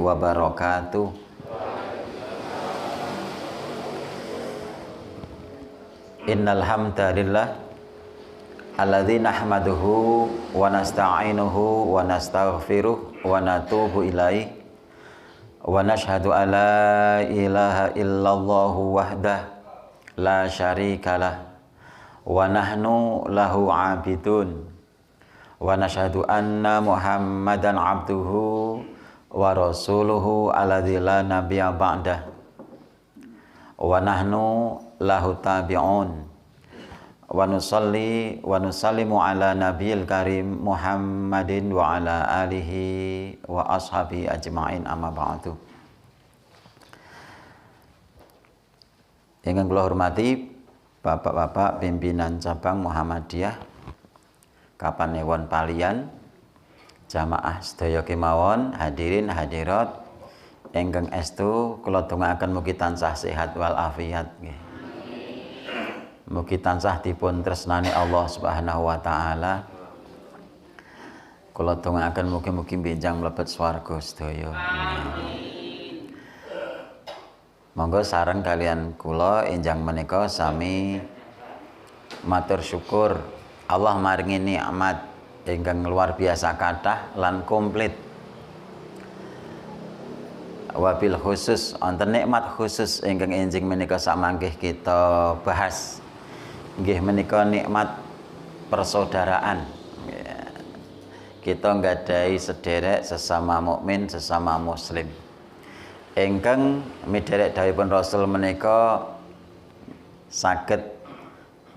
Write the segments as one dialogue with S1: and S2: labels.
S1: Wabarakatuh. Innal hamdalillah alladzi nahmaduhu wa nasta'inuhu wa nastaghfiruh wa natubu ilaihi wa nashhadu alla ilaha illallah wahdah la syarikalah wa nahnu lahu 'abidun wa nashhadu anna Muhammadan 'abduhu wa rasuluhu alladzi la nabiyya ba'dah wa nahnu lahu tabi'un wa nusalli wa nusallimu ala nabiyil karim Muhammadin wa ala alihi wa ashabi ajma'in amma ba'du. Yang kula hormati Bapak-bapak pimpinan cabang Muhammadiyah Kapan Ewon Palian, jamaah sedaya kemawon, hadirin hadirat ingkang estu kula dongaaken mugi tansah sehat wal afiat nggih. Mugi tansah dipun tresnani Allah Subhanahu wa taala. Kula dongaaken mugi-mugi benjang mlebet swarga sedaya. Monggo sareng kalian kula enjang menika sami matur syukur Allah maringi nikmat ingkang luar biasa kathah lan komplit. Wabil khusus wonten nikmat khusus ingkang enjing menika samangkih kita bahas. Nggih menika nikmat persaudaraan. Kita nggadahi sederek sesama mukmin, sesama muslim. Ingkang miderek dawuhipun Rasul menika saged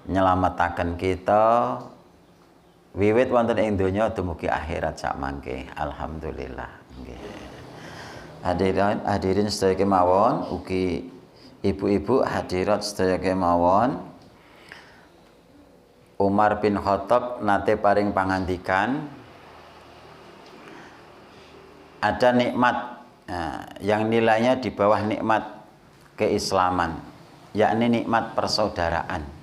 S1: nyelametaken kita wiwit wonten ing donya dumugi akhirat sak mangke. Alhamdulillah. Nggih. Hadirin sedaya kemawon, ugi ibu-ibu hadirat sedaya kemawon. Umar bin Khattab nate paring pangandikan, ada nikmat yang nilainya di bawah nikmat keislaman, yakni nikmat persaudaraan.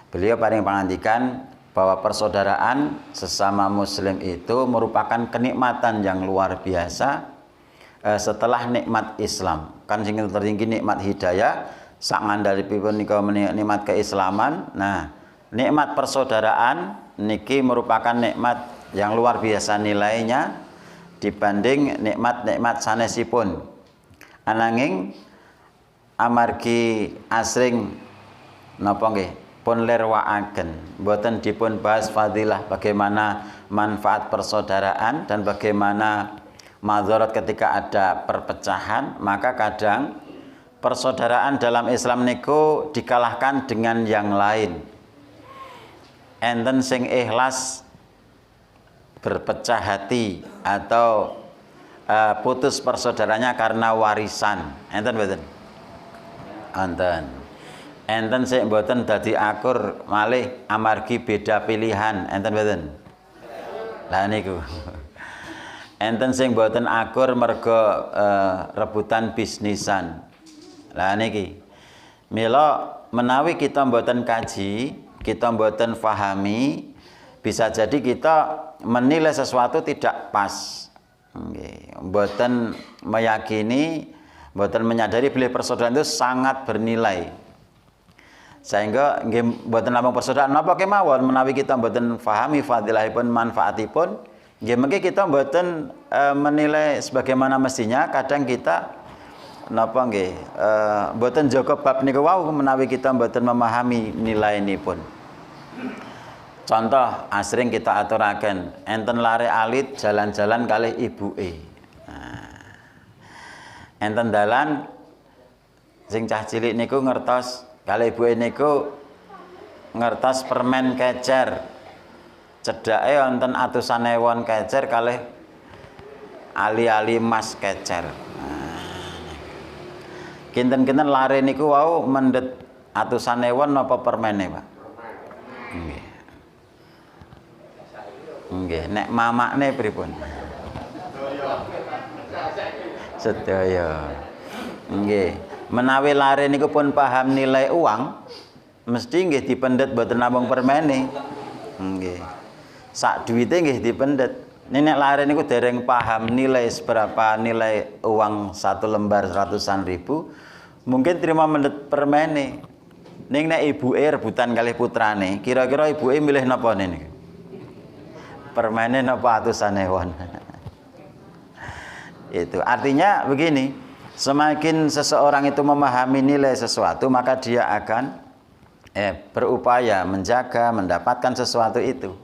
S1: Beliau paling pangandikan bahwa persaudaraan sesama muslim itu merupakan kenikmatan yang luar biasa setelah nikmat Islam. Kan sing tertinggi nikmat hidayah, sak ngandhapipun nika nikmat keislaman. Nah, nikmat persaudaraan niki merupakan nikmat yang luar biasa nilainya dibanding nikmat-nikmat sanesipun. Ananging amargi asring napa nggih pun lerwaaken mboten dipun bahas fadilah bagaimana manfaat persaudaraan dan bagaimana madzarat ketika ada perpecahan, maka kadang persaudaraan dalam Islam niku dikalahkan dengan yang lain. Enten sing ikhlas berpecah hati atau putus persaudaranya karena warisan. Enten mboten? Enten. Enten sing mboten dadi akur malih amargi beda pilihan. Enten mboten? Lah niku. Enten sing mboten akur mergo rebutan bisnisan. Lah niki. Mila menawi kita mboten kaji, kita mboten fahami, bisa jadi kita menilai sesuatu tidak pas. Mboten meyakini, mboten menyadari bilih persaudaraan itu sangat bernilai. Sehingga nggih mboten namung persaudaraan napa kemawon menawi kita mboten fahami fadilahipun manfaatipun, nggih mengki kita mboten menilai sebagaimana mestinya. Kadang kita napa nggih mboten jaga bab niku wau menawi kita mboten memahami nilaiipun. Contoh asring kita aturaken enten lare alit jalan-jalan kalih ibuke. Enten dalan sing cah cilik niku ngertos kalih ibuke niku ngertos permen kecer. Cedake wonten atusan ewon kecer kalih ali-ali mas kecer. Kinten-kinten lare niku wau mendhet atusan ewon napa permene, Pak? Nggih. Nggih, nek mamakne pripun? Sedaya. Nggih. Menawi lare niku pun paham nilai uang, mesti nggih dipendhet boten namung permene. Nggih. Sak duwite nggih dipendhet. Nek lare niku dereng paham nilai seberapa nilai uang satu lembar ratusan ribu, mungkin terima mendhet permene. Ning nek ibuke rebutan kalih putrane, kira-kira ibuke milih napa niku? Permene napa atusan ewon. Itu artinya begini, semakin seseorang itu memahami nilai sesuatu, maka dia akan berupaya menjaga, mendapatkan sesuatu itu.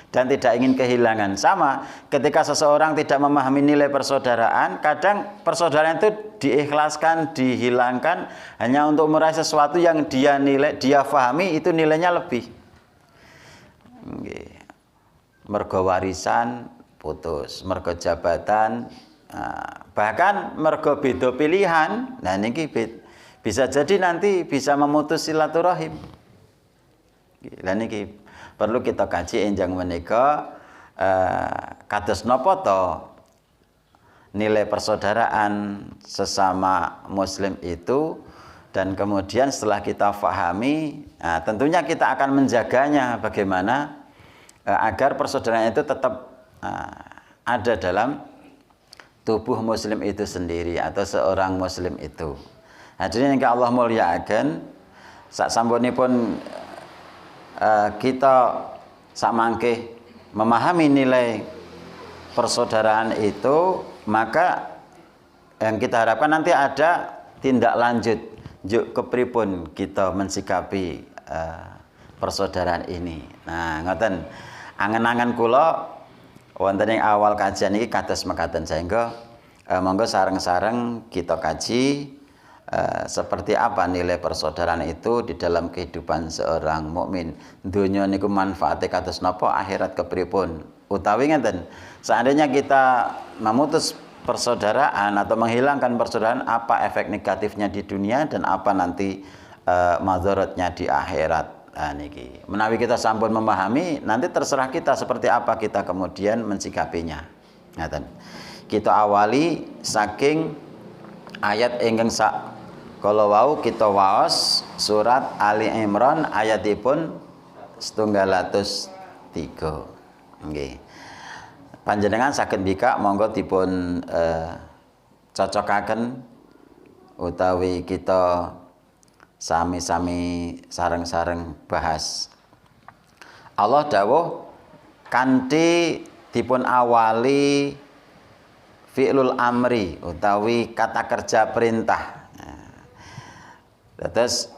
S1: Dan tidak ingin kehilangan. Sama ketika seseorang tidak memahami nilai persaudaraan, kadang persaudaraan itu diikhlaskan, dihilangkan hanya untuk meraih sesuatu yang dia nilai, dia fahami itu nilainya lebih. Mergo warisan putus, mergo jabatan, bahkan mergo beda pilihan. Nah niki bisa jadi nanti bisa memutus silaturahim. Lah niki perlu kita kaji enjang menika kados napa to nilai persaudaraan sesama muslim itu, dan kemudian setelah kita fahami, tentunya kita akan menjaganya bagaimana agar persaudaraan itu tetap ada dalam tubuh muslim itu sendiri atau seorang muslim itu. Hadirin yang Allah muliakan, sak sampunipun kita samangke memahami nilai persaudaraan itu, maka yang kita harapkan nanti ada tindak lanjut juk kepripun kita mensikapi persaudaraan ini. Nah, ngoten angen-angen kula wonten ing awal kajian iki kados mekaten, sehingga monggo sareng-sareng kita kaji seperti apa nilai persaudaraan itu di dalam kehidupan seorang mukmin. Dunya niku manfaate kados napa, akhirat kepripun. Utawi ngeten, seandainya kita memutus persaudaraan atau menghilangkan persaudaraan, apa efek negatifnya di dunia dan apa nanti madzaratnya di akhirat. Nah, niki menawi kita sampun memahami, nanti terserah kita seperti apa kita kemudian mensikapinya. Ngaten. Kita awali saking ayat ingkang sak kala wau kita waos surat Ali Imran ayatipun 103. Nggih. Panjenengan saged mbikak monggo dipun cocokaken utawi kita sami-sami sareng-sareng bahas. Allah dawuh kanthi dipun awali fi'lul amri utawi kata kerja perintah. Terus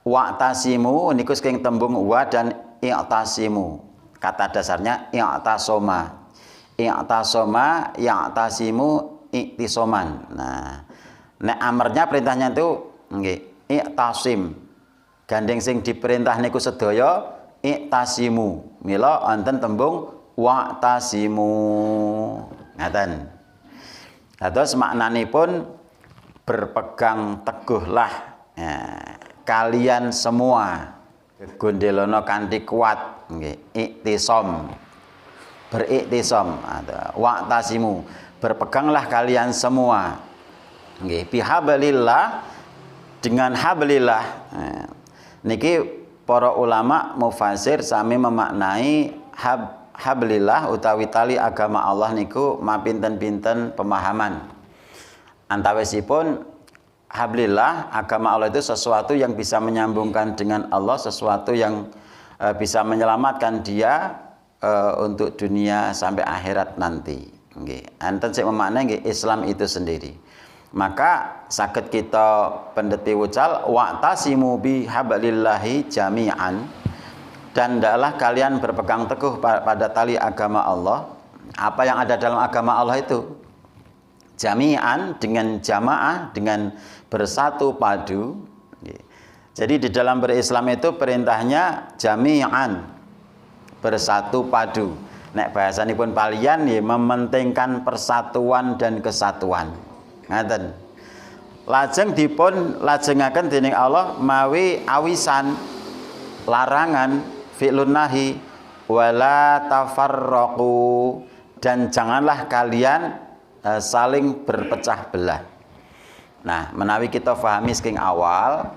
S1: wa'tasimu niku saking tembung wa dan i'tasimu. Kata dasarnya i'tasoma. I'tasoma, i'tasimu, i'tisoman. Nah, nek amarnya perintahnya itu nggih i'tasim. Gandeng sing diperintah niku sedaya i'tasimu. Mila wonten tembung wa'tasimu. Ngaten. Dados maknanipun berpegang teguhlah kalian semua gondelono kanthi kuat nggih iktisom beriktisom wa'tasimu berpeganglah kalian semua nggih bihablillah dengan hablillah. Niki para ulama mufasir sami memaknai hablillah utawi tali agama Allah niku mapinten-pinten pemahaman. Antawisipun hablillah agama Allah itu sesuatu yang bisa menyambungkan dengan Allah, sesuatu yang bisa menyelamatkan dia untuk dunia sampai akhirat nanti. Nggih. Enten sing memaknai nggih Islam itu sendiri. Maka saged kita pendeti wucal wa'tasimu bihablillahi jami'an, dan hendaklah kalian berpegang teguh pada tali agama Allah. Apa yang ada dalam agama Allah itu? Jami'an dengan jamaah, dengan bersatu padu. Jadi di dalam berislam itu perintahnya jami'an, bersatu padu. Nek bahasanipun palian ya mementingkan persatuan dan kesatuan. Ngaten. Lajeng dipun lajengaken dening Allah mawi awisan larangan fi'lun nahi wala tafarraqu, dan janganlah kalian saling berpecah belah. Nah, menawi kita fahami saking awal,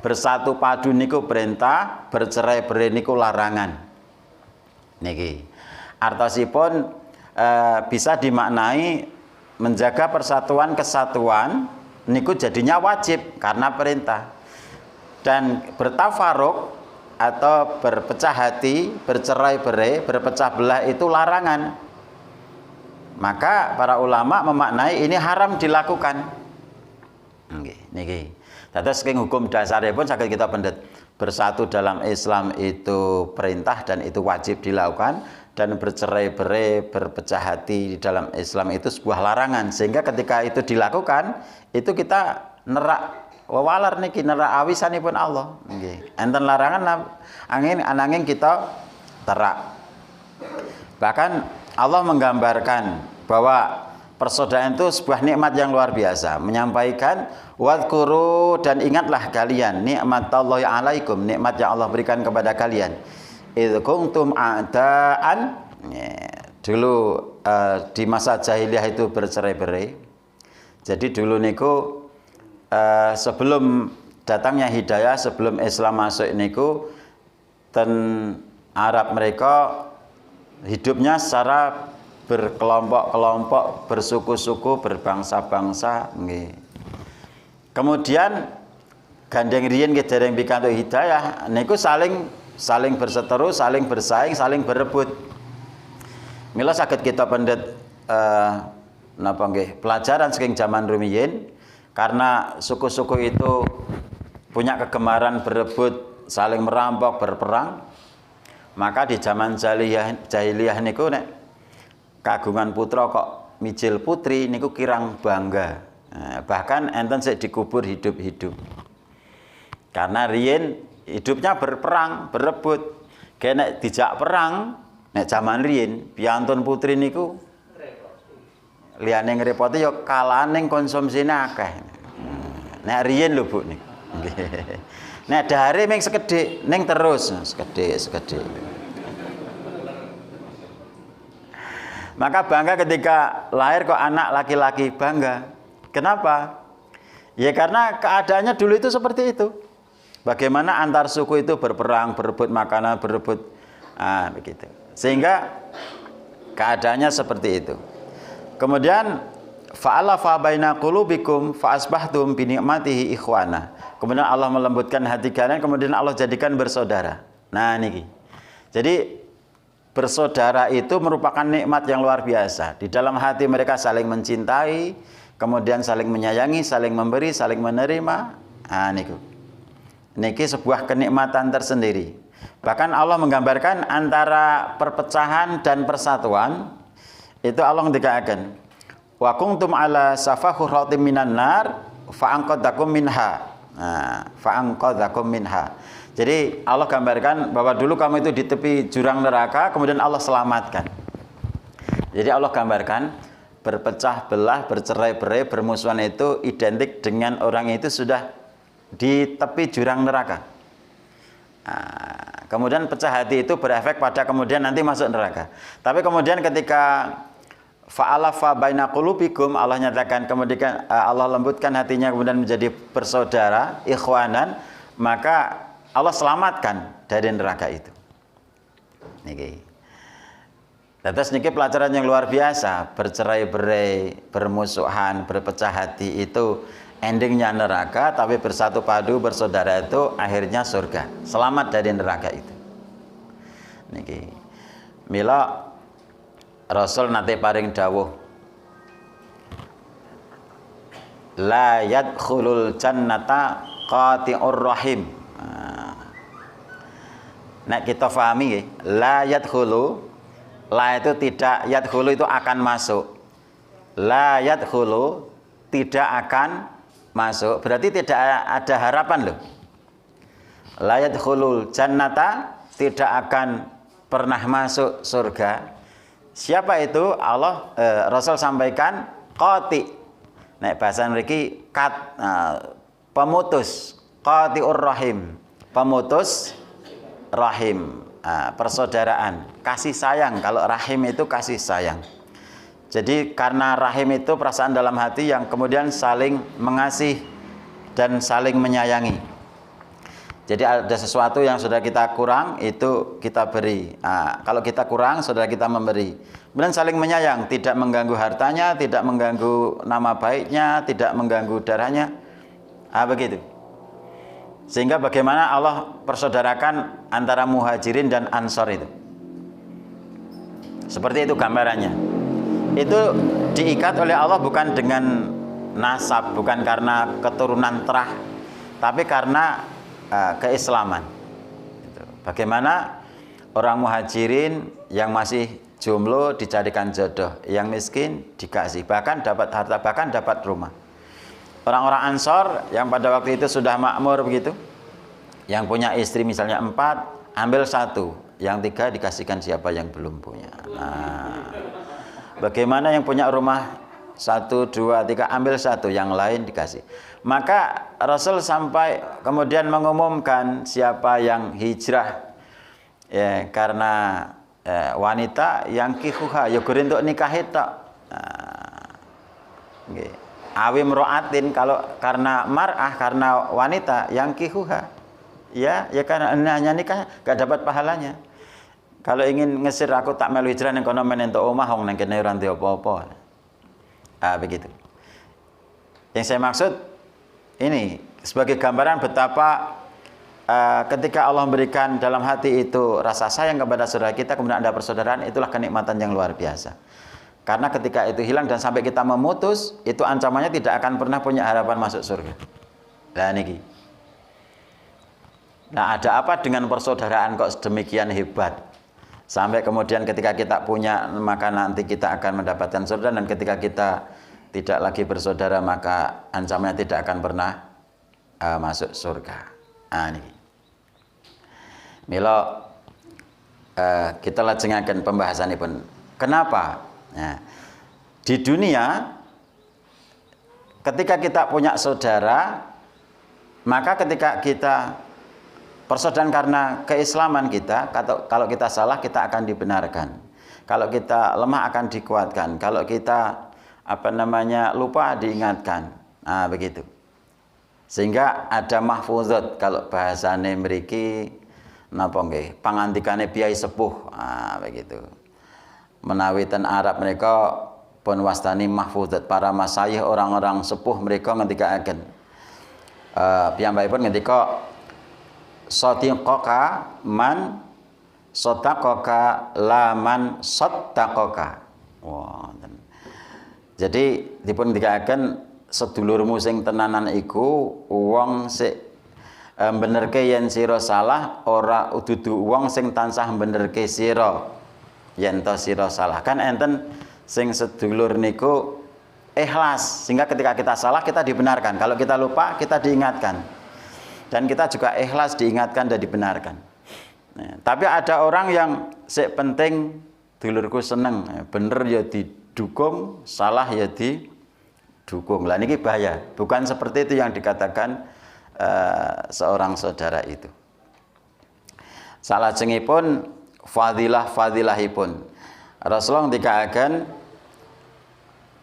S1: bersatu padu niku perintah, bercerai-berai niku larangan. Niki artosipun bisa dimaknai menjaga persatuan kesatuan niku jadinya wajib karena perintah. Dan bertafaruk atau berpecah hati, bercerai-berai, berpecah belah itu larangan. Maka para ulama memaknai ini haram dilakukan. Niki. Dados saking hukum dasaripun saged kita pendet bersatu dalam Islam itu perintah dan itu wajib dilakukan, dan bercerai-berai, berpecah hati di dalam Islam itu sebuah larangan. Sehingga ketika itu dilakukan, itu kita nerak wawalar niki, nerak awisanipun Allah. Nggih. Enten larangan ananging kita terak. Bahkan Allah menggambarkan bahwa persaudaraan itu sebuah nikmat yang luar biasa, menyampaikan wadhkuru, dan ingatlah kalian nikmatallahi alaikum, nikmat yang Allah berikan kepada kalian. Idz kuntum a'daan, dulu di masa jahiliyah itu bercerai-berai. Jadi dulu niku sebelum datangnya hidayah, sebelum Islam masuk niku ten Arab mereka hidupnya secara berkelompok-kelompok, bersuku-suku, berbangsa-bangsa nggih. Kemudian gandeng riyen nggih dereng pikantuk hidayah niku saling berseteru, saling bersaing, saling berebut. Mila saged kita pendet napa nggih pelajaran saking zaman rumiyin, karena suku-suku itu punya kegemaran berebut, saling merampok, berperang. Maka di zaman jahiliyah niku nek kagungan putra kok mijil putri niku kirang bangga. Bahkan enten sik dikubur hidup-hidup. Karena riyen hidupnya berperang, berebut. Nek dijak perang, nek zaman riyen piantun putri niku liyane ngrepoti ya kalaning konsumsine akeh. Nek riyen lho Bu niku. Nek dahare ming sekedhik, ning terus sekedhik. Maka bangga ketika lahir kok anak laki-laki, bangga. Kenapa? Ya karena keadaannya dulu itu seperti itu. Bagaimana antar suku itu berperang, berebut makanan, berebut begitu. Sehingga keadaannya seperti itu. Kemudian fa'alafa baina qulubikum fa asbahtum bi ni'matihi ikhwana. Kemudian Allah melembutkan hati kalian, kemudian Allah jadikan bersaudara. Nah niki. Jadi bersaudara itu merupakan nikmat yang luar biasa. Di dalam hati mereka saling mencintai, kemudian saling menyayangi, saling memberi, saling menerima. Nah niku. Niki sebuah kenikmatan tersendiri. Bahkan Allah menggambarkan antara perpecahan dan persatuan. Itu Allah ngendikaken, wa kuntum ala safa hurratim minan nar fa anqadzakum minha. Nah, fa anqadzakum minha. Jadi Allah gambarkan bahwa dulu kamu itu di tepi jurang neraka, kemudian Allah selamatkan. Jadi Allah gambarkan berpecah belah, bercerai-berai, bermusuhan itu identik dengan orang itu sudah di tepi jurang neraka. Nah, kemudian pecah hati itu berefek pada kemudian nanti masuk neraka. Tapi kemudian ketika fa'alafa baina qulubikum, Allah nyatakan kemudian Allah lembutkan hatinya kemudian menjadi bersaudara, ikhwanan, maka Allah selamatkan dari neraka itu. Niki. Terus niki pelajaran yang luar biasa, bercerai-berai, bermusuhan, berpecah hati itu endingnya neraka, tapi bersatu padu bersaudara itu akhirnya surga. Selamat dari neraka itu. Niki. Mila Rasul nate paring dawuh, la yadkhulul jannata qati'ur rahim. Nek kita pahami nggih, la yadkhulu, la itu tidak, yadkhulu itu akan masuk. La yadkhulu tidak akan masuk, berarti tidak ada harapan loh. La yadkhulul jannata, tidak akan pernah masuk surga. Siapa itu? Allah Rasul sampaikan qati. Nek bahasa mriki pemutus, qati'ur rahim. Pemutus rahim, persaudaraan, kasih sayang. Kalau rahim itu kasih sayang. Jadi karena rahim itu perasaan dalam hati yang kemudian saling mengasihi dan saling menyayangi. Jadi ada sesuatu yang sudah kita kurang, itu kita beri. Nah, kalau kita kurang, saudara kita memberi. Kemudian saling menyayang, tidak mengganggu hartanya, tidak mengganggu nama baiknya, tidak mengganggu darahnya. Begitu. Sehingga bagaimana Allah persaudarakan antara muhajirin dan ansor itu. Seperti itu gambarannya. Itu diikat oleh Allah bukan dengan nasab, bukan karena keturunan terah, tapi karena keislaman. Bagaimana orang muhajirin yang masih jomblo dicarikan jodoh, yang miskin dikasih, bahkan dapat harta, bahkan dapat rumah. Orang-orang ansor yang pada waktu itu sudah makmur begitu, yang punya istri misalnya 4, ambil 1, yang 3 dikasihkan siapa yang belum punya. Nah, bagaimana yang punya rumah 1, 2, 3, ambil 1, yang lain dikasih. Maka Rasul sampai kemudian mengumumkan siapa yang hijrah karena wanita yang kihuha, ya gurih untuk nikah itu. Awim ro'atin, kalau karena mar'ah, karena wanita yang kihuha, ya karena hanya nikah gak dapat pahalanya. Kalau ingin ngesir aku tak melu hijrah yang kono menentuk omah hong nang kene ora ndek apa-apa. Begitu. Yang saya maksud ini sebagai gambaran betapa ketika Allah memberikan dalam hati itu rasa sayang kepada saudara kita, kemudian ada persaudaraan, itulah kenikmatan yang luar biasa. Karena ketika itu hilang dan sampai kita memutus, itu ancamannya tidak akan pernah punya harapan masuk surga. Nah niki. Nah, ada apa dengan persaudaraan kok sedemikian hebat? Sampai kemudian ketika kita punya, maka nanti kita akan mendapatkan surga, dan ketika kita tidak lagi bersaudara, maka ancamannya tidak akan pernah masuk surga. Ini milo kita lajengaken pembahasan ini pun. Kenapa? Nah, di dunia ketika kita punya saudara, maka ketika kita persaudaraan karena keislaman kita, kalau kita salah kita akan dibenarkan, kalau kita lemah akan dikuatkan, kalau kita lupa diingatkan. Nah, begitu. Sehingga ada mahfuzat, kalau bahasane mriki napa nggih, pangantikane piyai sepuh. Begitu. Menawi ten Arab mereka pun wastani mahfudzat para masayih orang-orang sepuh mereka ngendikaaken piyambakipun ngendika sadiqaka man sadaqaka laman saddaqaka. Wonten. Jadi dipun ngendikaaken sedulurmu sing tenanan iku wong sik benerke yen sira salah, ora dudu wong sing tansah benerke sira yen to sira salah. Kan enten sing sedulur niku ikhlas sehingga ketika kita salah kita dibenarkan, kalau kita lupa kita diingatkan, dan kita juga ikhlas diingatkan dan dibenarkan. Nah, tapi ada orang yang sik penting dulurku seneng, bener ya didukung, salah ya didukung. Lah niki bahaya. Bukan seperti itu yang dikatakan seorang saudara itu. Salajengipun fadilahipun Rasulullah ndikaaken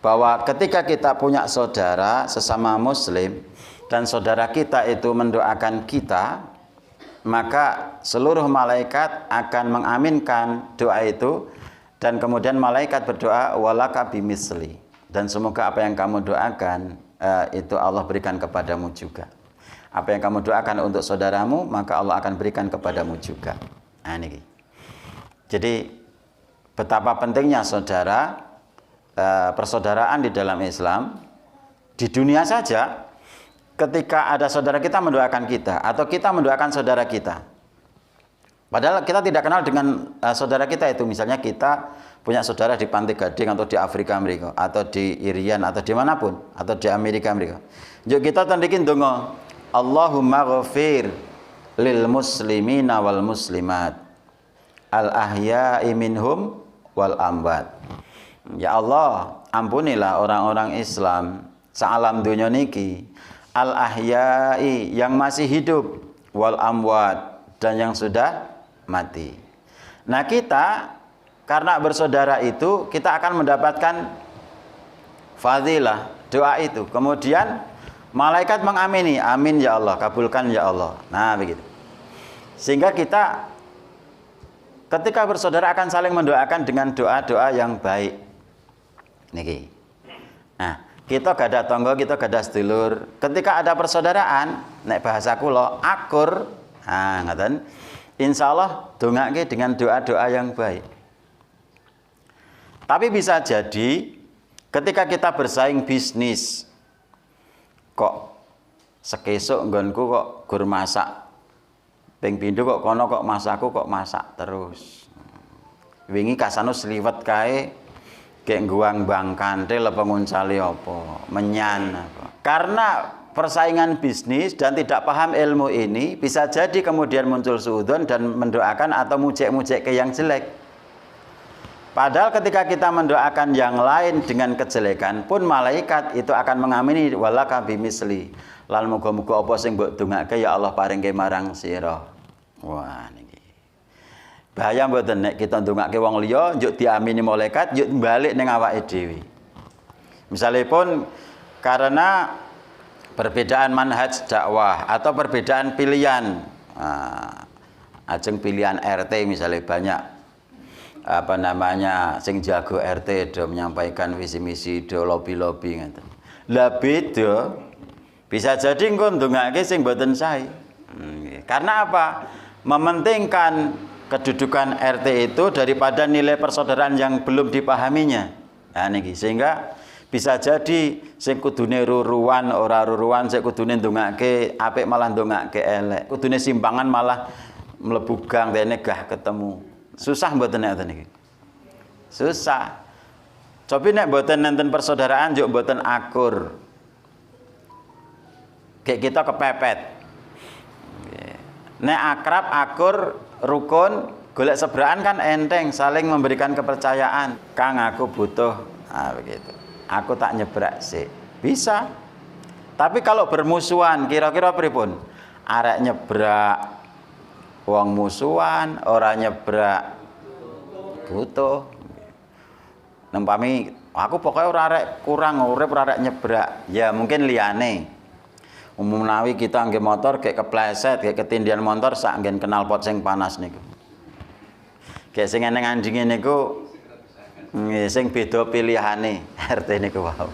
S1: bahwa ketika kita punya saudara sesama muslim dan saudara kita itu mendoakan kita, maka seluruh malaikat akan mengaminkan doa itu, dan kemudian malaikat berdoa walaka bimisli, dan semoga apa yang kamu doakan itu Allah berikan kepadamu juga. Apa yang kamu doakan untuk saudaramu, maka Allah akan berikan kepadamu juga. Nah, ini. Jadi betapa pentingnya saudara, persaudaraan di dalam Islam. Di dunia saja, ketika ada saudara kita mendoakan kita, atau kita mendoakan saudara kita, padahal kita tidak kenal dengan saudara kita itu. Misalnya kita punya saudara di Pantai Gading, atau di Afrika Amerika, atau di Irian, atau dimanapun, atau di Amerika Amerika. Yuk kita tandikin dongo, Allahumma ghafir lil muslimina wal muslimat al ahya'i minhum wal amwat. Ya Allah, ampunilah orang-orang Islam sa'alam dunya niki, al ahya'i yang masih hidup, wal amwat dan yang sudah mati. Nah, kita karena bersaudara itu kita akan mendapatkan fadilah doa itu. Kemudian malaikat mengamini, amin ya Allah, kabulkan ya Allah. Nah, begitu. Sehingga kita ketika bersaudara akan saling mendoakan dengan doa-doa yang baik. Niki. Nah, kita gada tangga, kita gada sedulur. Ketika ada persaudaraan, nek bahasa kula akur, nah ngaten. Insyaallah dongake dengan doa-doa yang baik. Tapi bisa jadi ketika kita bersaing bisnis, kok sekesuk nggonku kok gur masak, ping pindho kok kono kok masakku kok masak terus. Wingi kasano sliwet kae kek guang bangkante apa nguncali apa, menyan apa. Karena persaingan bisnis dan tidak paham ilmu ini, bisa jadi kemudian muncul suudzon dan mendoakan atau mujek-mujek ke yang jelek. Padahal ketika kita mendoakan yang lain dengan kejelekan pun malaikat itu akan mengamini walaka bimisli. Lan muga-muga apa sing mbok dongake ya Allah paringke marang sira. Wah niki. Bahaya mboten nek kita ndongake wong liya njuk diamini malaikat njuk balik ning awake dhewe. Misalipun karena perbedaan manhaj dakwah atau perbedaan pilihan, ajeng pilihan RT misalnya banyak sing jago RT do menyampaikan visi misi do lobby ngoten. Lah beda bisa jadi engko ndongake sing mboten sae. Karena apa? Mementingkan kedudukan RT itu daripada nilai persaudaraan yang belum dipahaminya. Nah niki sehingga bisa jadi sing kudune ruruan ora ruruan, sing kudune ndongake apik malah ndongake elek. Kudune simpangan malah mlebu gang dene gah ketemu. Susah mboten ngoten niki. Susah. Cobi nek mboten nenten persaudaraan njuk mboten akur. Kayak kita kepepet. Nek akrab, akur, rukun, golek seberaan kan enteng, saling memberikan kepercayaan. Kang aku butuh, begitu. Aku tak nyebrak sih. Bisa. Tapi kalau bermusuhan, kira-kira pripun? Arek nyebrak wong musuhan, ora nyebrak butuh. Nempami aku pokoknya ora arek kurang urip ora arek nyebrak. Ya mungkin liyane. Menawi kita nggih motor kayak kepleset, kayak ketindihan motor sak nggih kenal pot sing panas niku. Kayak sing eneng anjinge niku Nggih, sing beda pilihane RT niku wau.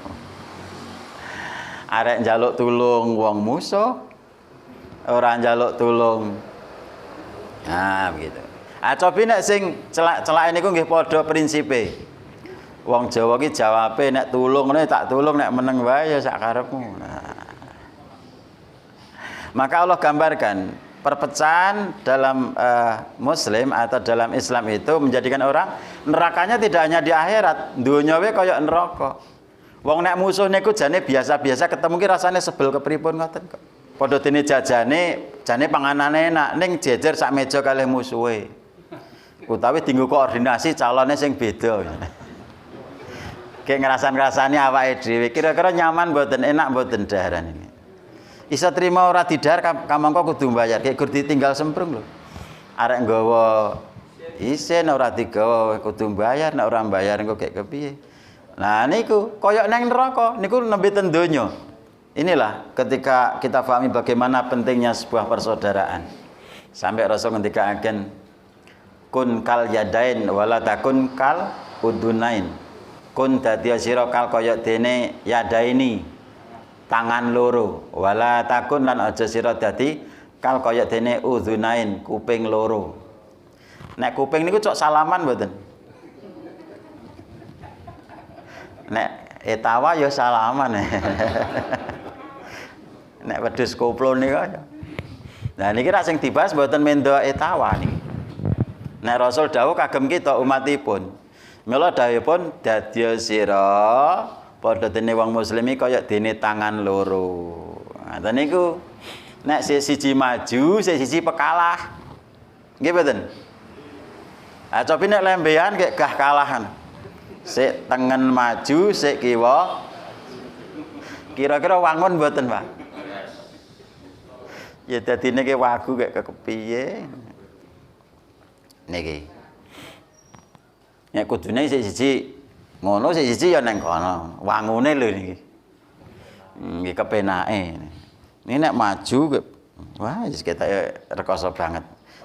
S1: Arek njaluk tulung wong musuh, ora njaluk tulung. Nah, begitu. Cobi nek sing celak-celake niku nggih padha prinsipe. Wong Jawa ki jawabe nek tulung ngene tak tulung, nek meneng wae ya sak karepmu. Nah. Maka Allah gambarkan perpecahan dalam Muslim atau dalam Islam itu menjadikan orang nerakanya tidak hanya di akhirat, dunya wae kaya neraka. Wong nek musuh niku jane biasa-biasa ketemu ki rasane sebel kepripun ngoten kok. Padha dene jane panganane enak ning jejer sak meja kalih musuhe. Utawi dienggo koordinasi calone sing beda. Kayak ngerasan-ngrasani awake dhewe. Kira-kira nyaman mboten, enak mboten daharan ini. Isa trima ora didahar kamangka kudu mbayar. Kayak gur ditinggal semprung lho. Arek nggawa isin ora digawa kudu mbayar, nek ora mbayar engko kayak kepiye. Nah niku koyok neng neraka niku nembe ten donya. Inilah ketika kita pahami bagaimana pentingnya sebuah persaudaraan. Sampai Rasul ngendikaken kun kal yadain wala takun kal udunain. Kun dadi sira kal koyok dene yadaini tangan loro, wala takun lan aja sira dadi kal koyok dene udunain kuping loro. Nek kuping niku cok salaman mboten. Nek etawa ya salaman. Nek wedhus koplo niku ya. Nah niki ra sing dibahas mboten mendo etawa niki. Nek Rasul dawuh kagem kita umatipun. Mila dawuhipun dadya sira padha dene wong muslimi kaya dene tangan loro. Nah niku nek siji maju, siji pekalah. Nggih mboten? Cobi nek lembean kayak gah kalahan. Sik tengen maju, sik kiwa. Kira-kira wangun mboten, Pak? Ya dadine ki wagu kayak kepiye. Niki. Nek kudune siji ngono, siji ya nang kono. Wangune lho niki. Nggih kepenake. Ini nek maju wah wis ketok rekoso banget.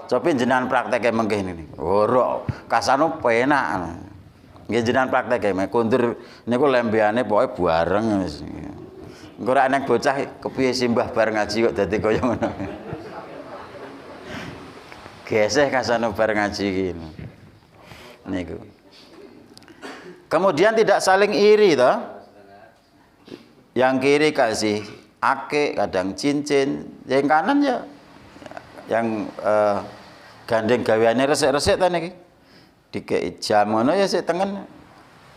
S1: Cobi jenengan prakteke mengke niki. Ora, kasano penak. Nggih jenengan prakteke kundur niku lembeane pokoke bareng wis. Engko ra nek bocah kepiye simbah bar ngaji kok dadi kaya ngono. Geseh kasano bar ngaji iki. Niku. Kemudian tidak saling iri toh. Yang kiri kasih akik, kadang cincin, yang kanan ya yang gandeng gaweane resik-resik ta niki. Dikei jam ngono ya sik tengen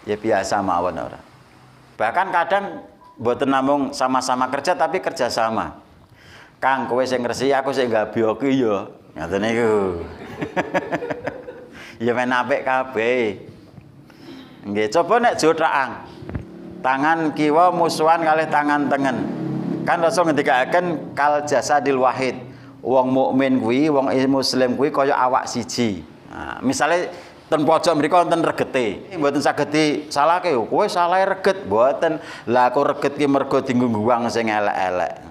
S1: ya biasa mawon ora. Bahkan kadang mboten namung sama-sama kerja tapi kerja sama. Kang kowe sing ngresiki aku sing gabyoki ya. Ngoten niku. Ya men apik kabeh. Nggih, coba nek jotrakan. Tangan kiwa musuhan kalih tangan tengen. Kan Rasul ngendikaken kal jasadil wahid. Wong mukmin kuwi, wong muslim kuwi kaya awak siji. Nah, misale ten pojok mriku wonten regete. Mboten saged disalahke, kowe salahe reget, mboten. Lah aku reget ki mergo dienggo guwang sing elek-elek.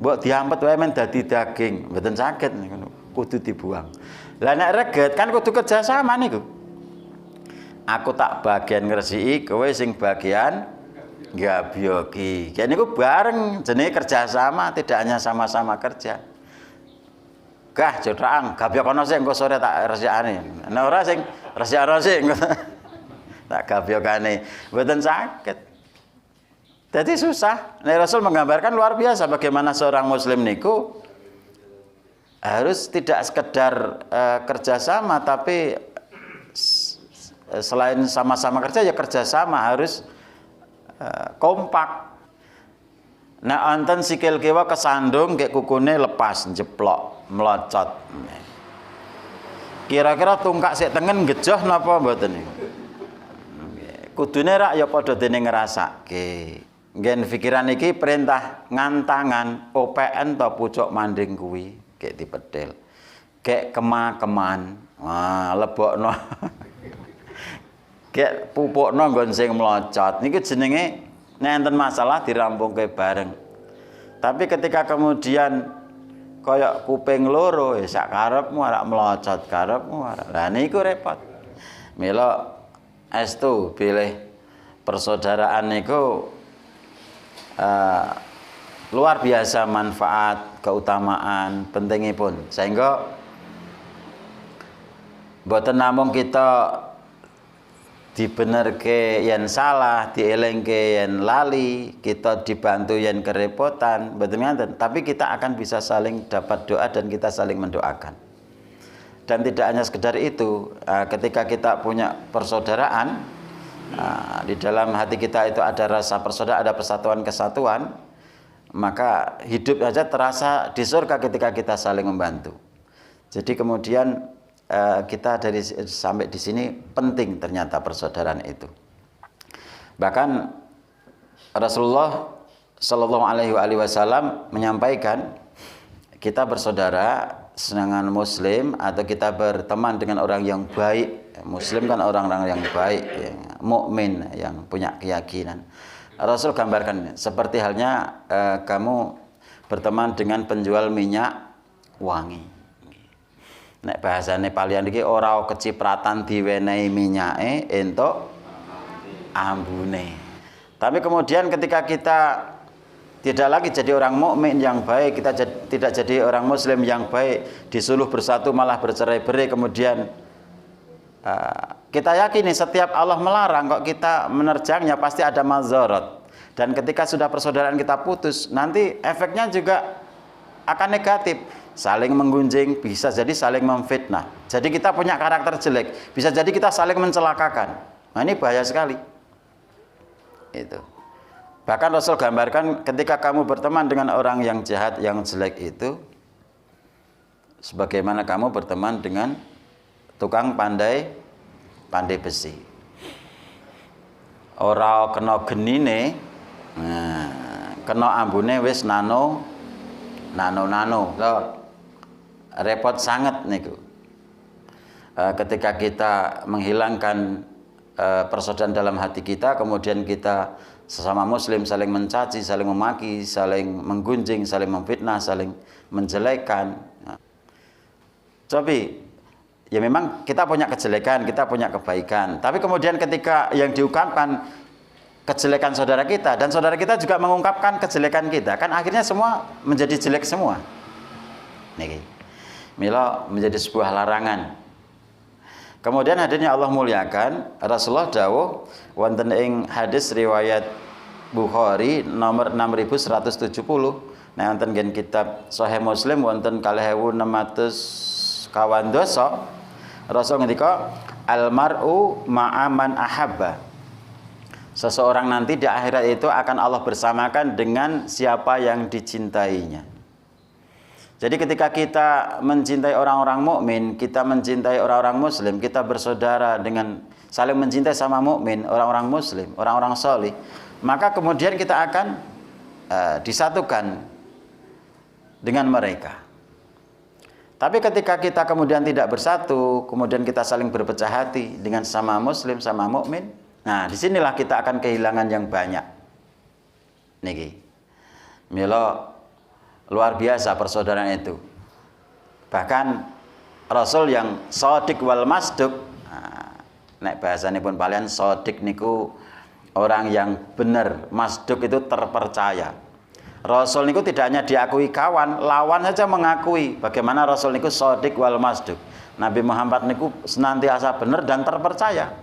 S1: Mbok diampet wae men dadi daging, mboten saged ngono. Kudu dibuang. Lah nek reget kan kudu kerja sama niku. Aku tak bagian ngresiki, kowe sing bagian gabyoki. Kene niku bareng jenenge kerja sama, tidak hanya sama-sama kerja. Gah jodraang gabyok ana sik engko sore tak resikane. Nek ora sing resikane sik tak gabyokane. Mboten saged. Jadi susah. Nek Rasul menggambarkan luar biasa bagaimana seorang muslim niku harus tidak sekedar kerjasama, tapi selain sama-sama kerja ya kerjasama harus kompak. Nah anten sikil kiwa kesandung kayak kukune lepas jeplok melocot. Kira-kira tungkak sik tengen gejoh napa mboten niku? Kudune rak ya padha dene ngrasake. Ngen pikiran iki perintah ngantangan OPN to pucuk manding kuwi kayak dipedhel. Kayak kema-keman. Wah, lebokno. Kayak pupukno nggon sing melocot. Niki jenenge nek enten masalah dirampungke bareng. Tapi ketika kemudian kaya kuping loro sak karepmu arek melocot karepmu arek. Lah niku repot. Mila estu bilih persaudaraan niku luar biasa manfaat, keutamaan, pentingipun. Sehingga mboten namung kita dibenerke yen salah, dielengke yen lali, kita dibantu yen kerepotan, mboten ngaten, tapi kita akan bisa saling dapat doa dan kita saling mendoakan. Dan tidak hanya sekedar itu, ketika kita punya persaudaraan, di dalam hati kita itu ada rasa persaudaraan, ada persatuan kesatuan, maka hidup saja terasa di surga ketika kita saling membantu. Jadi kemudian kita sampai di sini penting ternyata persaudaraan itu. Bahkan Rasulullah Shallallahu Alaihi Wasallam menyampaikan kita bersaudara dengan Muslim atau kita berteman dengan orang yang baik. Muslim kan orang-orang yang baik, mukmin, yang punya keyakinan. Rasul gambarkan seperti halnya kamu berteman dengan penjual minyak wangi. Nek bahasane palian iki ora kecipratan diwenehi minyake entuk ambune. Tapi kemudian ketika kita tidak lagi jadi orang mukmin yang baik, kita tidak jadi orang muslim yang baik, disuruh bersatu malah bercerai-berai, kemudian kita yakini setiap Allah melarang kok kita menerjangnya pasti ada mazharat. Dan ketika sudah persaudaraan kita putus, nanti efeknya juga akan negatif. Saling menggunjing, bisa jadi saling memfitnah. Jadi kita punya karakter jelek, bisa jadi kita saling mencelakakan. Nah, ini bahaya sekali. Itu. Bahkan Rasul gambarkan ketika kamu berteman dengan orang yang jahat, yang jelek itu, sebagaimana kamu berteman dengan tukang pandai besi. Ora kena genine, kena ambune wis nano. Repot sangat niku. Ketika kita menghilangkan persaudaraan dalam hati kita, kemudian kita sesama muslim saling mencaci, saling memaki, saling menggunjing, saling memfitnah, saling menjelekkan. Tapi ya memang kita punya kejelekan, kita punya kebaikan. Tapi kemudian ketika yang diungkapkan kejelekan saudara kita dan saudara kita juga mengungkapkan kejelekan kita, kan akhirnya semua menjadi jelek semua. Niki. Mila menjadi sebuah larangan. Kemudian hadirnya Allah muliakan, Rasulullah dawuh wonten ing hadis riwayat Bukhari nomor 6170. Nah wonten ngen kitab Sahih Muslim wonten 2600 kawan dosa. Rasul ngendika almar'u ma'aman ahabba. Seseorang nanti di akhirat itu akan Allah bersamakan dengan siapa yang dicintainya. Jadi ketika kita mencintai orang-orang mukmin, kita mencintai orang-orang muslim, kita bersaudara dengan saling mencintai sama mukmin, orang-orang muslim, orang-orang salih, maka kemudian kita akan disatukan dengan mereka. Tapi ketika kita kemudian tidak bersatu, kemudian kita saling berpecah hati dengan sama muslim, sama mukmin, nah disinilah kita akan kehilangan yang banyak. Niki, mila luar biasa persaudaraan itu. Bahkan Rasul yang shadiq wal masduq, nek bahasanipun palian shadiq niku orang yang benar, masduq itu terpercaya. Rasul niku tidak hanya diakui kawan, lawan saja mengakui. Bagaimana Rasul niku shadiq wal masduq. Nabi Muhammad niku senantiasa benar dan terpercaya.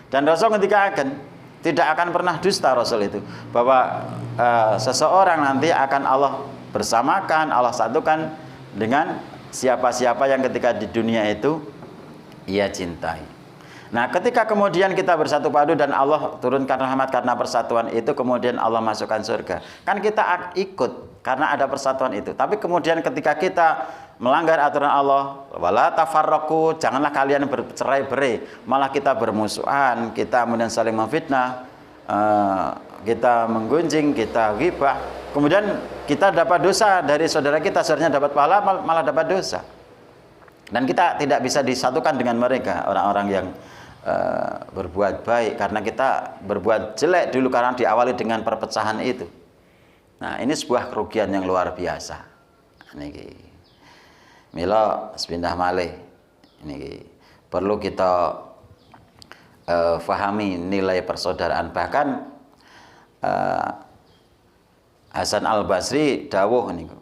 S1: Dan Rasul ketika tidak akan pernah dusta Rasul itu, bahwa seseorang nanti akan Allah bersamakan, Allah satukan dengan siapa-siapa yang ketika di dunia itu ia cintai. Nah ketika kemudian kita bersatu padu dan Allah turunkan rahmat karena persatuan itu, kemudian Allah masukkan surga, kan kita ikut karena ada persatuan itu. Tapi kemudian ketika kita melanggar aturan Allah, wala tafarraqu, janganlah kalian bercerai-berai, malah kita bermusuhan, kita kemudian saling memfitnah, kita menggunjing, kita ghibah, kemudian kita dapat dosa dari saudara kita, saudaranya dapat pahala, malah dapat dosa. Dan kita tidak bisa disatukan dengan mereka, orang-orang yang berbuat baik, karena kita berbuat jelek dulu karena diawali dengan perpecahan itu. Nah ini sebuah kerugian yang luar biasa. Niki mila sepindah malih, ini perlu kita fahami nilai persaudaraan. Bahkan Hasan Al Basri dawuh niku,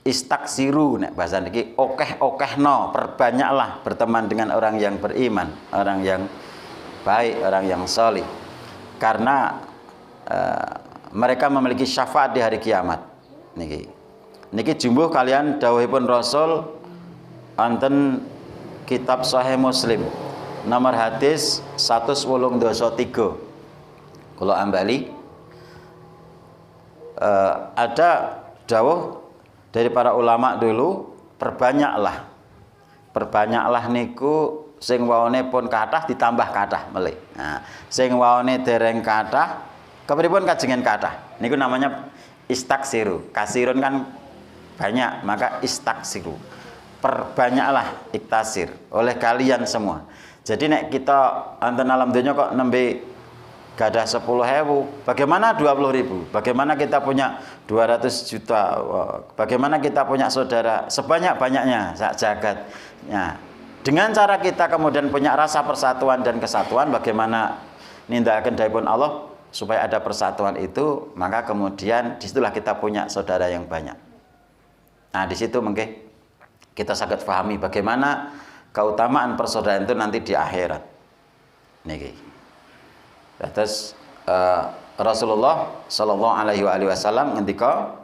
S1: istaksiru nek bahasa niki okeh-okehno, perbanyaklah berteman dengan orang yang beriman, orang yang baik, orang yang salih, karena mereka memiliki syafaat di hari kiamat. Niki jumbuh kalian dawuhipun Rasul wonten kitab Sahih Muslim nomor hadis 183. Kalau ambali ada dawuh dari para ulama dulu, perbanyaklah niku sing waone pun kathah ditambah kathah melih. Nah, sing waone dereng kathah kepripun kajengen kathah. Niku namanya istaksiru. Kasirun kan banyak, maka istaksiru. Perbanyaklah iktasir oleh kalian semua. Jadi nek kita anten alam dunya kok nembe gadah 10.000, bagaimana 20.000, bagaimana kita punya 200 juta, bagaimana kita punya saudara sebanyak-banyaknya sak jagat. Ya, dengan cara kita kemudian punya rasa persatuan dan kesatuan, bagaimana nindakaken dawuhipun Allah supaya ada persatuan itu, maka kemudian disitulah kita punya saudara yang banyak. Nah, di situ mungkin kita sangat pahami bagaimana keutamaan persaudaraan itu nanti di akhirat. Niki. Terus Rasulullah sallallahu alaihi wasallam ngendika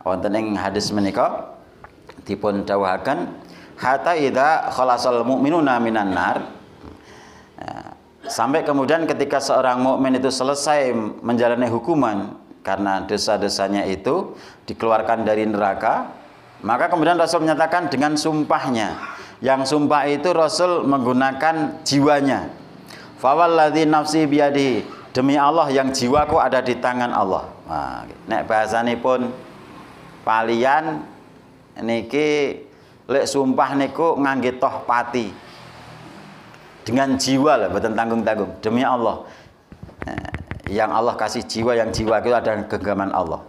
S1: wonten ing hadis menika dipun dawuhaken hatta idza khalasal mu'minuna minan nar, sampai kemudian ketika seorang mukmin itu selesai menjalani hukuman karena dosa-dosanya itu dikeluarkan dari neraka, maka kemudian Rasul menyatakan dengan sumpahnya, yang sumpah itu Rasul menggunakan jiwanya. Fawalladzi nafsi biyadihi, demi Allah yang jiwaku ada di tangan Allah. Nah, nek bahasanipun palian niki lek sumpah niku ngangge toh pati. Dengan jiwa lah, mboten tanggung-tanggung, demi Allah. Yang Allah kasih jiwa, yang jiwa itu ada genggaman Allah.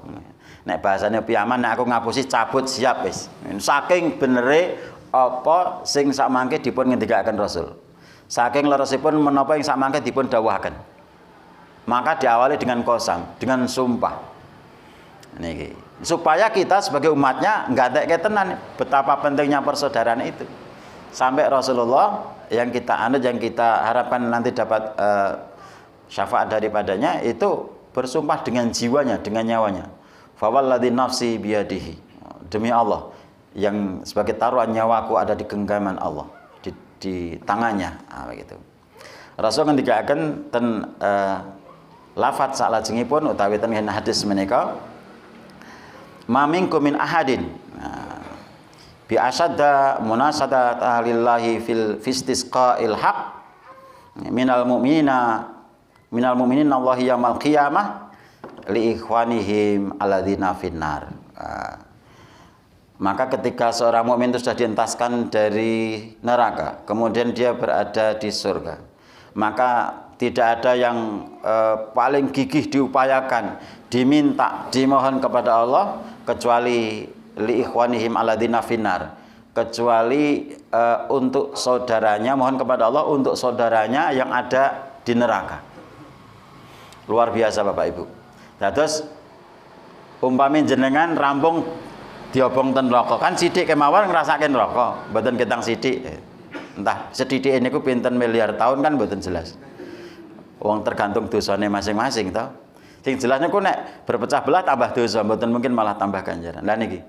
S1: Nek bahasane piyaman, nek aku ngapusi cabut siap wis. Saking benere apa sing sakmangke dipun ngendikaken Rasul. Saking lerasipun menapa yang sakmangke dipun dawuhaken. Maka diawali dengan kosam, dengan sumpah. Niki, supaya kita sebagai umatnya nggatekke tenan betapa pentingnya persaudaraan itu. Sampai Rasulullah yang kita anut, yang kita harapkan nanti dapat syafaat daripadanya, itu bersumpah dengan jiwanya, dengan nyawanya. Fawalladzi nafsi biyadihi, demi Allah yang sebagai taruhan nyawaku ada di genggaman Allah, di tangannya, begitu. Rasul ngendikaken ten lafaz salajengipun utawi ten hadis menika, ma minkum min ahadin bi asadda munasata lillahi fil fistisqail haq minal mu'minin Allahi yaumil qiyamah li ikhwanihim alladzina finnar. Maka ketika seorang mukmin itu sudah dientaskan dari neraka, kemudian dia berada di surga, maka tidak ada yang paling gigih diupayakan, diminta, dimohon kepada Allah kecuali li ikhwanihim alladzina finnar, kecuali untuk saudaranya, mohon kepada Allah untuk saudaranya yang ada di neraka. Luar biasa Bapak Ibu. Nah, terus umpami jenengan rampung diobong ten neraka, kan sithik kemawon ngrasake neraka, mboten ketang sithik. Entah sedithik niku pinten miliar tahun kan mboten jelas. Wong tergantung dosane masing-masing to. Sing jelas niku nek berpecah belah tambah dosa, mboten mungkin malah tambah ganjaran. Lah niki.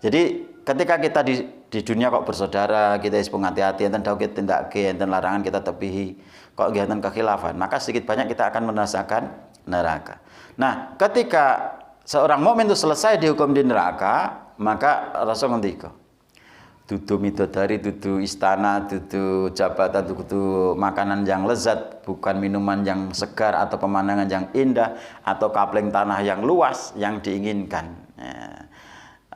S1: Jadi ketika kita di dunia kok bersaudara, kita wis hati-hati enten dawuh kita tindake, enten larangan kita tepihi, kok nggih enten kekhilafan, maka sedikit banyak kita akan merasakan neraka. Nah, ketika seorang mukmin itu selesai dihukum di neraka, maka Rasul ngendika, dudu midodari, dudu istana, dudu jabatan, dudu makanan yang lezat, bukan minuman yang segar atau pemandangan yang indah atau kapling tanah yang luas yang diinginkan.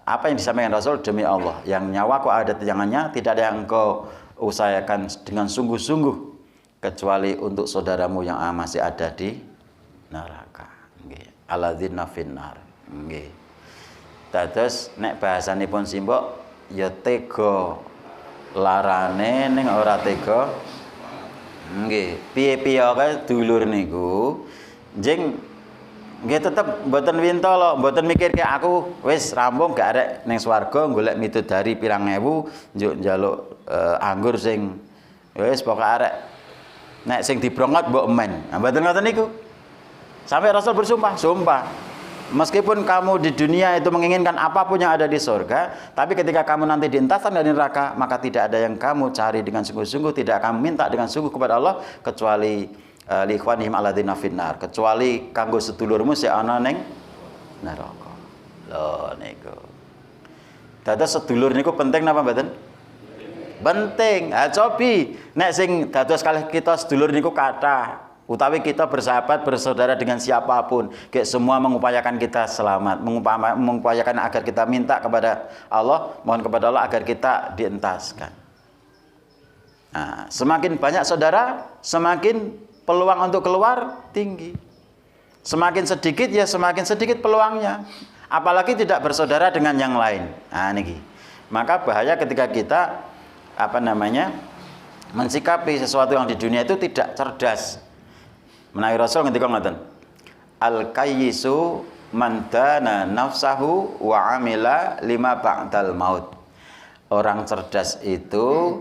S1: Apa yang disampaikan Rasul, demi Allah yang nyawaku ada di tangannya, tidak ada yang engkau usahakan dengan sungguh-sungguh kecuali untuk saudaramu yang masih ada di neraka. Alladzina finnar. Nggih. Dados nek bahasanipun simbok ya tega larane ning ora tega Nggih, piye-piye kae dulur niku njing nggih tetep mboten wintala, mboten mikir ke aku wis rampung gak arek ning swarga golek midodari pirang ewu njaluk anggur sing wis pokoke arek nek sing dibrongot mbok men. Nah, mboten ngoten niku. Sampai Rasul bersumpah, sumpah. Meskipun kamu di dunia itu menginginkan apapun yang ada di surga, tapi ketika kamu nanti dientaskan dari neraka, maka tidak ada yang kamu cari dengan sungguh-sungguh, tidak akan minta dengan sungguh kepada Allah kecuali li ikhwanihim alladzina finnar, kecuali kanggo sedulurmu sing ana ning neraka. Lho niku. Dados sedulur niku penting napa mboten? Penting. Ha cobi nek sing dados kalih kita sedulur niku kathah. Utawi kita bersahabat, bersaudara dengan siapapun, kayak semua mengupayakan kita selamat, mengupayakan agar kita minta kepada Allah, mohon kepada Allah agar kita dientaskan. Nah, semakin banyak saudara, semakin peluang untuk keluar tinggi. Semakin sedikit ya semakin sedikit peluangnya. Apalagi tidak bersaudara dengan yang lain. Nah, niki. Maka bahaya ketika kita mensikapi sesuatu yang di dunia itu tidak cerdas. Menawi Rasul ngendika ngoten. Al-kayyisu man dana nafsahu wa amila lima ba'dal maut. Orang cerdas itu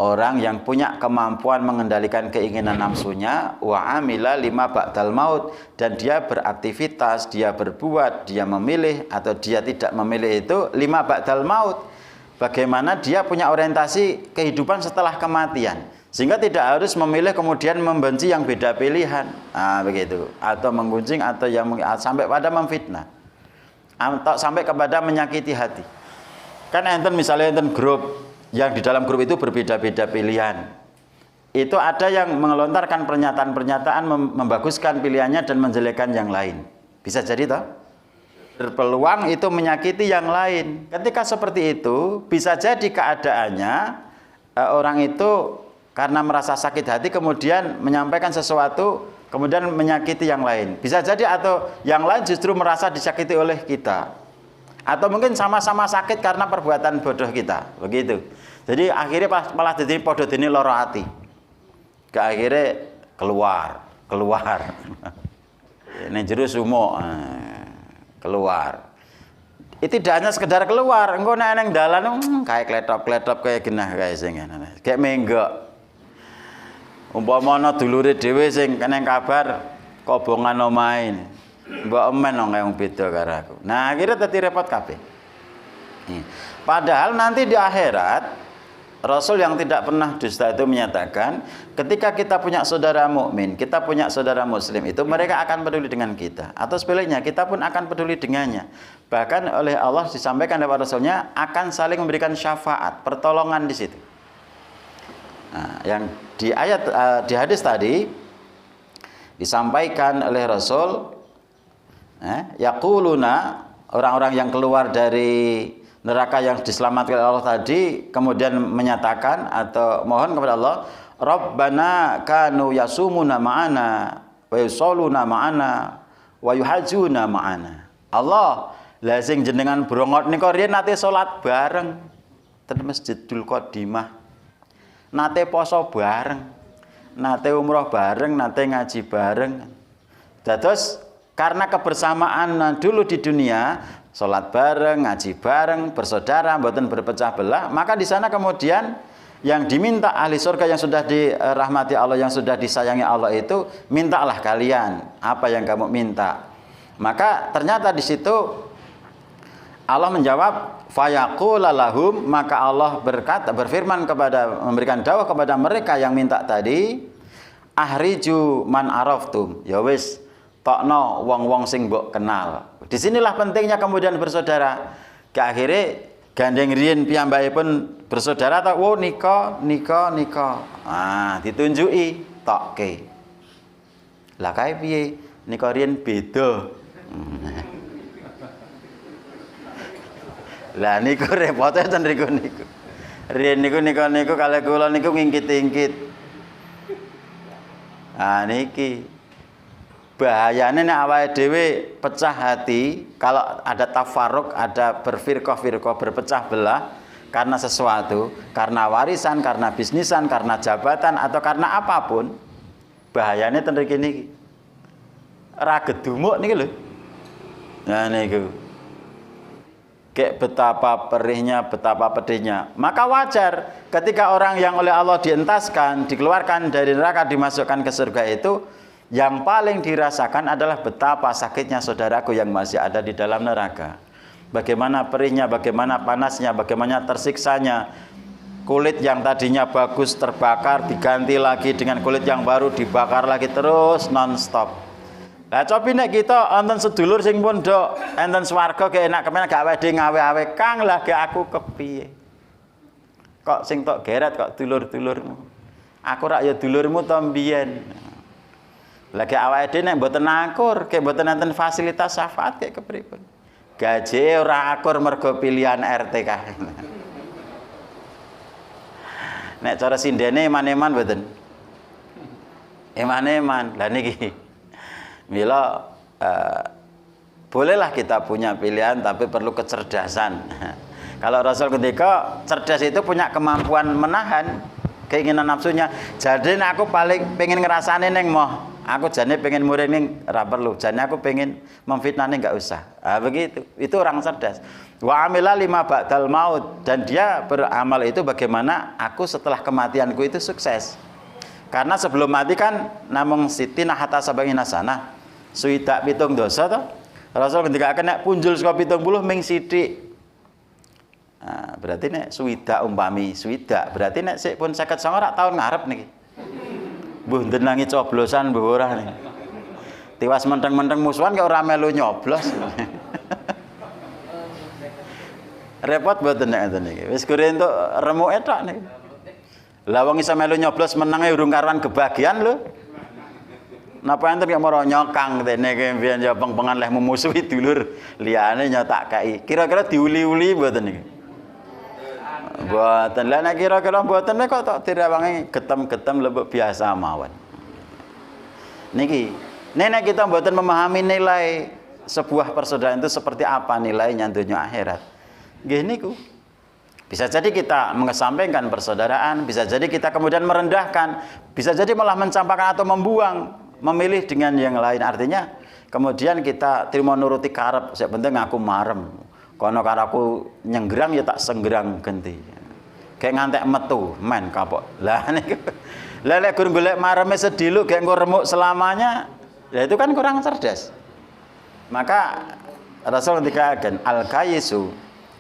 S1: orang yang punya kemampuan mengendalikan keinginan nafsunya wa amila lima ba'dal maut, dan dia beraktivitas, dia berbuat, dia memilih atau dia tidak memilih itu lima ba'dal maut. Bagaimana dia punya orientasi kehidupan setelah kematian. Sehingga tidak harus memilih kemudian membenci yang beda pilihan. Nah, begitu. Atau menggunjing atau yang sampai pada memfitnah. Atau sampai kepada menyakiti hati. Kan enten misalnya enten grup yang di dalam grup itu berbeda-beda pilihan. Itu ada yang mengelontarkan pernyataan-pernyataan membaguskan pilihannya dan menjelekkan yang lain. Bisa jadi toh? Berpeluang itu menyakiti yang lain. Ketika seperti itu, bisa jadi keadaannya orang itu karena merasa sakit hati kemudian menyampaikan sesuatu kemudian menyakiti yang lain. Bisa jadi atau yang lain justru merasa disakiti oleh kita. Atau mungkin sama-sama sakit karena perbuatan bodoh kita. Begitu. Jadi akhirnya malah jadi podo dene lara ati. Akhirnya keluar. Ini jero sumo keluar. Itu tidak hanya sekedar keluar, engko nek nang dalan kayak kletop-kletop kayak genah kayak sing ngene. Kayak menggok. Umpamane dulure dhewe sing keneng kabar kobongan omahe. Mbok emen wong beda karo aku. Nah, akhirnya dadi repot kabeh. Padahal nanti di akhirat Rasul yang tidak pernah dusta itu menyatakan, ketika kita punya saudara mukmin, kita punya saudara muslim itu mereka akan peduli dengan kita. Atau sebaliknya, kita pun akan peduli dengannya. Bahkan oleh Allah disampaikan lewat Rasulnya akan saling memberikan syafaat, pertolongan di situ. Nah, yang di ayat di hadis tadi disampaikan oleh Rasul, yaquluna, orang-orang yang keluar dari neraka yang diselamatkan oleh Allah tadi kemudian menyatakan atau mohon kepada Allah, Rabbana kanu yasumuna ma'ana wa yusalluna ma'ana wa yuhajjuna ma'ana. Allah, la sing jenengan brongot nika riyen nate salat bareng ten Masjidul Qadimah. Nate poso bareng, nate umroh bareng, nate ngaji bareng. Dados karena kebersamaan dulu di dunia, sholat bareng, ngaji bareng, bersaudara, mboten berpecah belah, maka di sana kemudian yang diminta ahli surga yang sudah dirahmati Allah, yang sudah disayangi Allah itu, mintalah kalian apa yang kamu minta. Maka ternyata di situ Allah menjawab, fayaqulallahum, maka Allah berfirman kepada, memberikan dawuh kepada mereka yang minta tadi, ahriju man araftum, ya wis tokno wong-wong sing mbok kenal. Disinilah pentingnya kemudian bersaudara. Ke akhirnya gandeng riyen piyambakipun bersaudara tak wo nika. Ah, ditunjuki tokke. Lah kae piye? Nika riyen beda. Lah niku repote ten niku. Riyen niku kalih kula niku ngingkit-ingkit. Ah niki bahayanya nek awake dhewe pecah hati, kalau ada tafaruk, ada berfirqah-firqah, berpecah belah, karena sesuatu, karena warisan, karena bisnisan, karena jabatan atau karena apapun, bahayanya ten mriki niki. Ra gedumuk niki lho. Nah niku. Kayak betapa perihnya, betapa pedihnya. Maka wajar ketika orang yang oleh Allah dientaskan, dikeluarkan dari neraka, dimasukkan ke surga itu, yang paling dirasakan adalah betapa sakitnya saudaraku yang masih ada di dalam neraka. Bagaimana perihnya, bagaimana panasnya, bagaimana tersiksanya. Kulit yang tadinya bagus terbakar, diganti lagi dengan kulit yang baru, dibakar lagi terus non-stop. Lah cobi nek kita enten sedulur sing pondok, enten swarga ge enak kemen gak wedi ngawe-awe Kang lah ge aku kepiye. Kok sing tok geret kok dulur-dulurmu. Aku rak ya dulurmu to mbiyen. Lah ge awake dhewe nek mboten akur, ge mboten enten fasilitas syafaat ge kepripun. Gaji ora akur mergo pilihan RT kae. Nek cara sindene eman-eman mboten. Eman-eman. Lah niki mila bolehlah kita punya pilihan tapi perlu kecerdasan. Kalau Rasul ketika cerdas itu punya kemampuan menahan keinginan nafsunya. Jadi aku paling pengen ngerasane neng moh. Aku jane pengen murid ning ora perlu. Jane aku pengen memfitnane enggak usah. Begitu. Itu orang cerdas. Wa amila lima ba'dal maut, dan dia beramal itu bagaimana aku setelah kematianku itu sukses. Karena sebelum mati kan namung sitina hatta sabangina sana. Suidak pitung dosa toh. Rasul ketika nek punjul saka 70 ming sithik. Nah, berarti nek suidak umpami suidak, berarti nek sik pun 59 tahun ngarep niki. Mbuh ndenangi coblosan mbuh ora niki. Tiwas menteng-menteng musuhan kok ora melu nyoblos. Repot mboten nek ngoten niki. Wis gore entuk remuke tok niki. Lah wong iso melu nyoblos menenge urung karuan kebahagiaan lho. Napa enten kok mara nyokang dene ki mbiyen ya peng-pengan leh memusuhi dulur liyane nyotak kai. Kira-kira diuli-uli mboten niki? Mboten. Lah nek kira-kira mboten kok tok direwangi getem-getem lebok biasa mawon. Niki, nek kita mboten memahami nilai sebuah persaudaraan itu seperti apa nilainya dunia akhirat. Nggih niku. Bisa jadi kita mengesampingkan persaudaraan, bisa jadi kita kemudian merendahkan, bisa jadi malah mencampakkan atau membuang, memilih dengan yang lain. Artinya kemudian kita terima nuruti karep, sing penting aku marem. Kono karaku nyenggerang ya tak senggerang genti. Kayak ngantek metu, men kapok. Lah niku. Lah lek gur golek mareme sedilu gek engko remuk selamanya, ya itu kan kurang cerdas. Maka Rasul dikatakan al-kayisu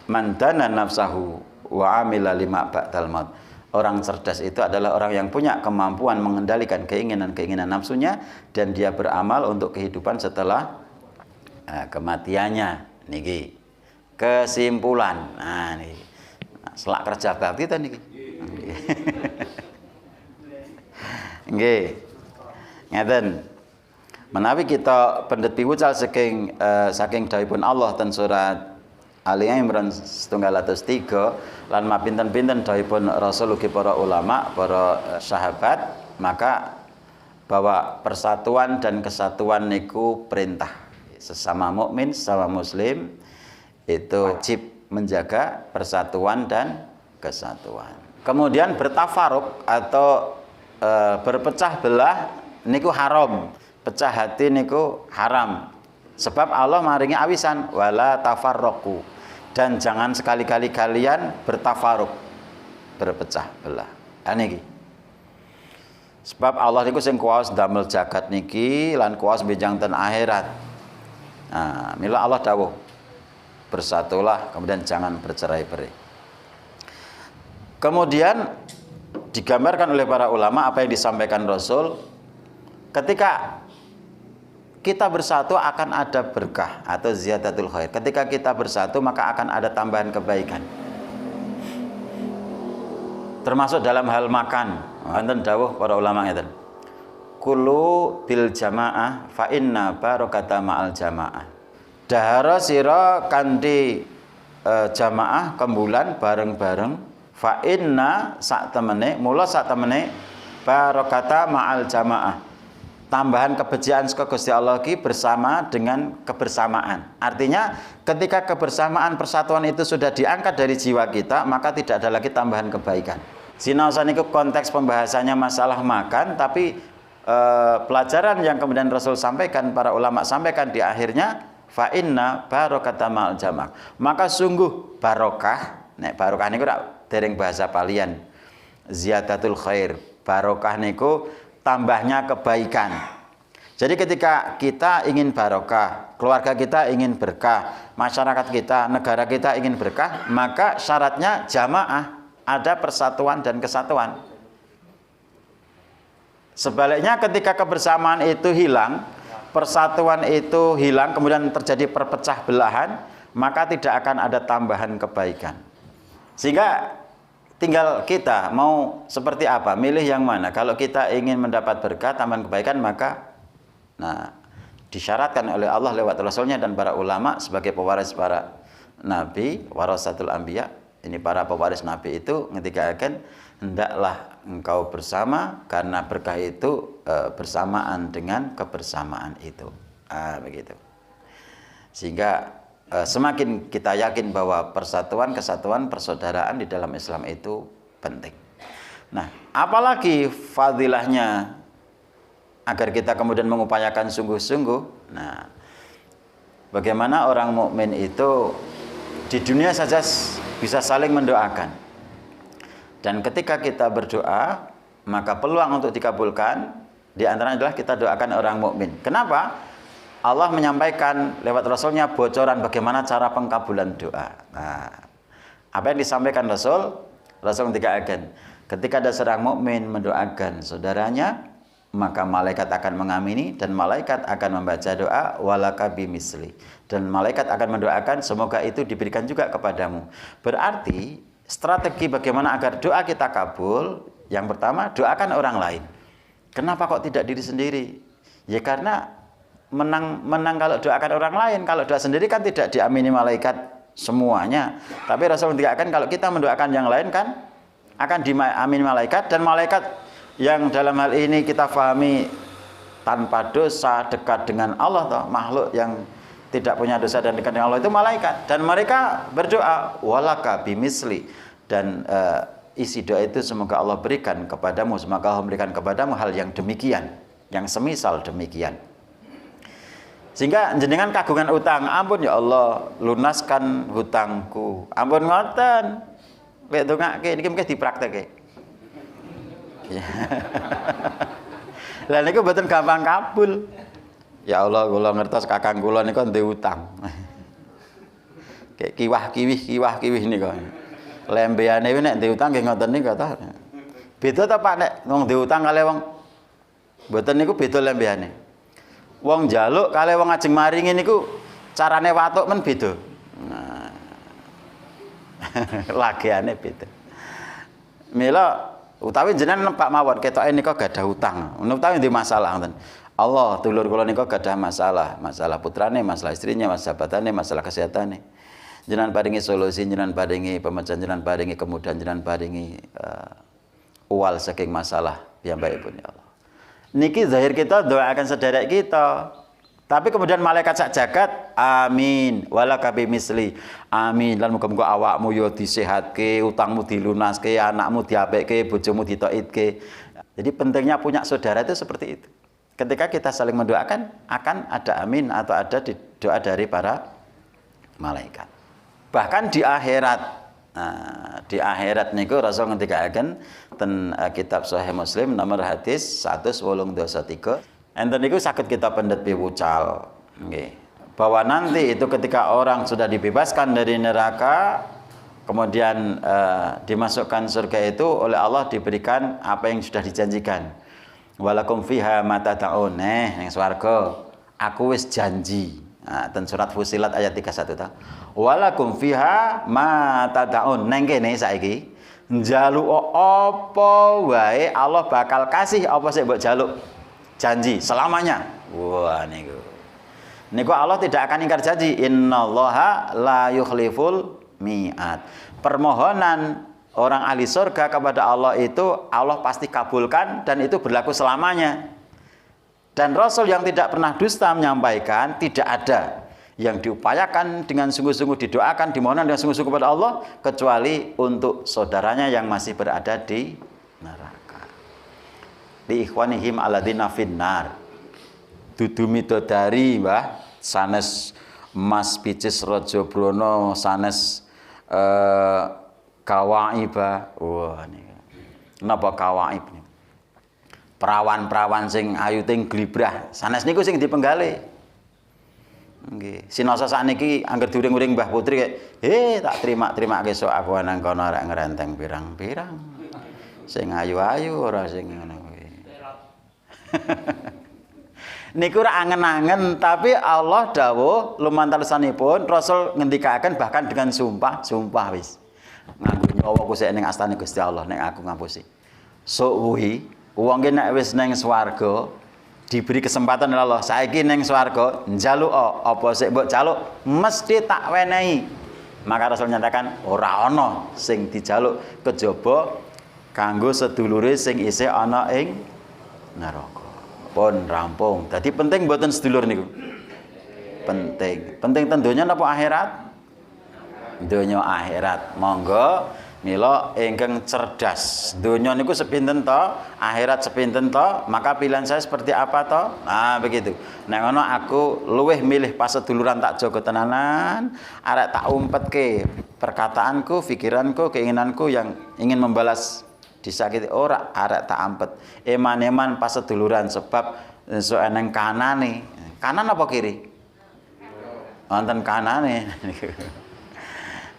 S1: man dana nafsahu wa amila lima ba'dal maut. Orang cerdas itu adalah orang yang punya kemampuan mengendalikan keinginan-keinginan nafsunya dan dia beramal untuk kehidupan setelah kematiannya. Niki. Kesimpulan. Nah niki. Selak kerja bakti ta niki. Nggih. Ngeten. Menawi kita pendet piwucal saking dawuhipun Allah ten surat Ali Imran 103 lan mapinten-pinten dawuhipun Rasul ugi para ulama, para sahabat, maka bahwa persatuan dan kesatuan niku perintah. Sesama mukmin, sesama muslim itu wajib menjaga persatuan dan kesatuan. Kemudian bertafaruk atau berpecah belah niku haram. Pecah hati niku haram. Sebab Allah maringi awisan wala tafarraqu. Dan jangan sekali-kali kalian bertafaruk, berpecah belah. Niki. Sebab Allah niku sing kuwas damel jagat niki lan kuwas benjang ten akhirat. Nah, mila Allah dawuh bersatulah, kemudian jangan bercerai-berai. Kemudian digambarkan oleh para ulama apa yang disampaikan Rasul, ketika kita bersatu akan ada berkah atau ziyadatul khair. Ketika kita bersatu maka akan ada tambahan kebaikan. Termasuk dalam hal makan. Wonten dawuh para ulama ngeten. Kulu bil jamaah fa inna barakata ma'al jamaah. Dahara sira kanthi jamaah kembulan bareng-bareng fa inna sak temene mula sak temene barakata ma'al jamaah. tambahan kebejian saka Gusti Allah ki bersama dengan kebersamaan. Artinya ketika kebersamaan persatuan itu sudah diangkat dari jiwa kita, maka tidak ada lagi tambahan kebaikan. Sinaosan itu konteks pembahasannya masalah makan, tapi pelajaran yang kemudian Rasul sampaikan, para ulama sampaikan di akhirnya, fa inna barokata ma'al jamak. Maka sungguh barokah, nek barokah niku dereng bahasa palian, ziyadatul khair. Barokah niku tambahnya kebaikan. Jadi ketika kita ingin barokah, keluarga kita ingin berkah, masyarakat kita, negara kita ingin berkah, maka syaratnya jamaah, ada persatuan dan kesatuan. Sebaliknya ketika kebersamaan itu hilang, persatuan itu hilang, kemudian terjadi perpecah belahan, maka tidak akan ada tambahan kebaikan. Sehingga tinggal kita mau seperti apa, milih yang mana. Kalau kita ingin mendapat berkah, tambahan kebaikan, maka disyaratkan oleh Allah lewat Rasulnya dan para ulama sebagai pewaris para nabi, warasatul anbiya. Ini para pewaris nabi itu ketika akan hendaklah engkau bersama, karena berkah itu bersamaan dengan kebersamaan itu. Begitu. Sehingga semakin kita yakin bahwa persatuan, kesatuan, persaudaraan di dalam Islam itu penting. Nah, apalagi fadilahnya agar kita kemudian mengupayakan sungguh-sungguh. Nah, bagaimana orang mukmin itu di dunia saja bisa saling mendoakan. Dan ketika kita berdoa, maka peluang untuk dikabulkan di antaranya adalah kita doakan orang mukmin. Kenapa? Allah menyampaikan lewat Rasulnya bocoran bagaimana cara pengkabulan doa. Nah, apa yang disampaikan Rasul? Rasul ketika ada seorang mukmin mendoakan saudaranya, maka malaikat akan mengamini dan malaikat akan membaca doa walaka bimisli, dan malaikat akan mendoakan semoga itu diberikan juga kepadamu. Berarti strategi bagaimana agar doa kita kabul, yang pertama doakan orang lain. Kenapa kok tidak diri sendiri? Ya karena menang kalau doakan orang lain. Kalau doa sendiri kan tidak diamini malaikat semuanya. Tapi Rasul mengatakan kalau kita mendoakan yang lain kan akan diamini malaikat, dan malaikat yang dalam hal ini kita pahami tanpa dosa, dekat dengan Allah, toh makhluk yang tidak punya dosa dan dekat dengan Allah itu malaikat, dan mereka berdoa walaka bimisli, dan isi doa itu semoga Allah berikan kepadamu, semoga Allah berikan kepadamu hal yang demikian, yang semisal demikian. Sehingga jenengan kagungan utang, ampun ya Allah, lunaskan hutangku. Ampun ngoten. Lek dongake niki mungkin dipraktekke. Lah niku mboten gampang kabul. Ya Allah, kula ngertos kakang kula niku ndek utang. Kayak kiwah-kiwih niku. Lembeane nek ndek utang nggih ngoten niku ta. Beda ta Pak nek wong ndek utang kali wong mboten niku beda lembeane. Wong njaluk kali wong ajeng maringi niku carane watuk men beda. Nah. Lagiane beda. Mila utawi jenengan Pak mawon ketoke nika gadah utang. Utawi ndek masalah ngoten. Allah, dulur kula nika gadah masalah putrane, masalah istrinya, masalah jabatane, masalah kesehatane. Jenengan paringi solusi, jenengan paringi pemecahan, jenengan paringi kemudahan, jenengan paringi uwal saking masalah piyambakipun ya Allah. Niki zahir kita doakan sederek kita. Tapi kemudian malaikat sak jagat, amin, walaka bimisli, amin. Lan muga-muga awakmu yo disehatke, utangmu dilunaske, anakmu diapekke, bojomu ditoitke. Jadi pentingnya punya saudara itu seperti itu. Ketika kita saling mendoakan, akan ada amin atau ada doa dari para malaikat. Bahkan di akhirat. Nah, di akhirat niku Rasul ngendikaken ten kitab Sahih Muslim nomor hadis 183. Enten niku saged kita pendet piwucal, nggih. Bahwa nanti itu ketika orang sudah dibebaskan dari neraka, kemudian dimasukkan surga itu oleh Allah diberikan apa yang sudah dijanjikan. Walakum fiha ma tad'un, ning swarga aku wis janji. Nah, ten surat Fusilat ayat 31 ta. Walakum fiha ma tad'un, ning kene saiki njaluk apa wae Allah bakal kasih apa sing mbok jaluk. Janji selamanya. Wah niku. Niku Allah tidak akan ingkar janji. Innallaha la yukhliful mi'ad. Permohonan orang ahli surga kepada Allah itu Allah pasti kabulkan dan itu berlaku selamanya. Dan Rasul yang tidak pernah dusta menyampaikan tidak ada yang diupayakan dengan sungguh-sungguh, didoakan, dimohonkan dengan sungguh-sungguh kepada Allah kecuali untuk saudaranya yang masih berada di neraka. Li ikhwanihim alladzina finnar. Dudu midodari Mbah sanes Mas Picis Rajabrono sanes kawaibah. Wah niku. Napa kawaib niku? Perawan-perawan sing ayu ting glibrah sanes niku sing dipenggali. Nggih, sinoso sakniki angger diuring-uring Mbah Putri tak terima-terima sok aku nang kono arek ngrenteng pirang-pirang. Sing ayu-ayu ora sing ngono kuwi. Niku ora angen-angen tapi Allah dawuh lumantar lisanipun Rasul ngendikaken bahkan dengan sumpah wis. Nganggo nyawaku sik ning astane Gusti Allah nek aku ngapusi. Sok kuwi wong ki nek wis ning swarga diberi kesempatan oleh Allah saiki ning swarga njaluk apa sik mbok jaluk mesti tak wenehi. Maka Rasul nyatakan ora ana sing dijaluk kejaba kanggo sedulure sing isih ana ing neraka. Pun rampung. Dadi penting mboten sedulur niku. Penting. Penting ten donya napa akhirat? Donya akhirat. Monggo mila ingkang cerdas. Donya niku sepinten to, akhirat sepinten to, maka pilihan saya seperti apa to? Nah, begitu. Nek ngono aku luweh milih paseduluran tak jaga tenanan, arek tak umpetke perkataanku, pikiranku, keinginanku yang ingin membalas disakiti ora arek tak ampet. Eman-eman paseduluran sebab so eneng kanane. Kanan apa kiri? Wonten kanane.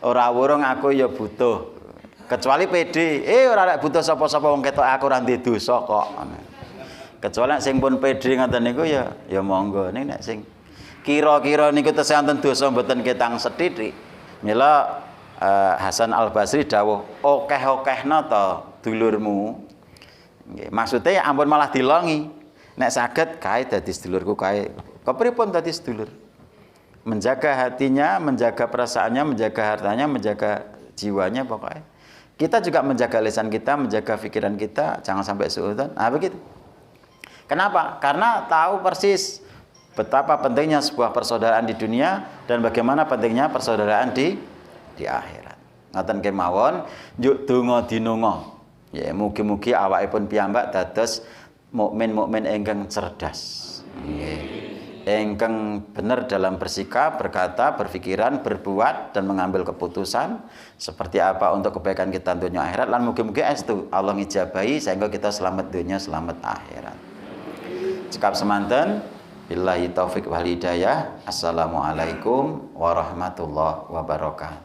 S1: Ora wurung aku ya butuh. Kecuali pede, ora arek butuh sapa-sapa wong ketok aku ora ndek dosa kok. Kecuali sing pun pede ngoten niku ya monggo. Nek sing kira-kira niku tesih wonten dosa mboten ketang sethithik. Mila Hasan Al Basri dawuh, okeh-okehna to dulurmu. Nggih, maksude ampun malah dilongi. Nek saged kae dadi sedulurku kae. Kepripun dadi sedulur? Menjaga hatinya, menjaga perasaannya, menjaga hartanya, menjaga jiwanya pokoknya. Kita juga menjaga lisan kita, menjaga pikiran kita, jangan sampai suudzon. Nah, begitu. Kenapa? Karena tahu persis betapa pentingnya sebuah persaudaraan di dunia dan bagaimana pentingnya persaudaraan di akhirat. Ngoten kemawon, yuk donga dinonga. Ya, mugi-mugi awakipun piyambak dados mukmin-mukmin ingkang cerdas. Nggih. Ingkang benar dalam bersikap, berkata, berpikiran, berbuat dan mengambil keputusan seperti apa untuk kebaikan kita dunia akhirat lan mugi-mugi estu Allah ngijabahi sehingga kita selamat dunia, selamat akhirat. Cekap semanten, billahi taufik wal hidayah. Assalamualaikum warahmatullahi wabarakatuh.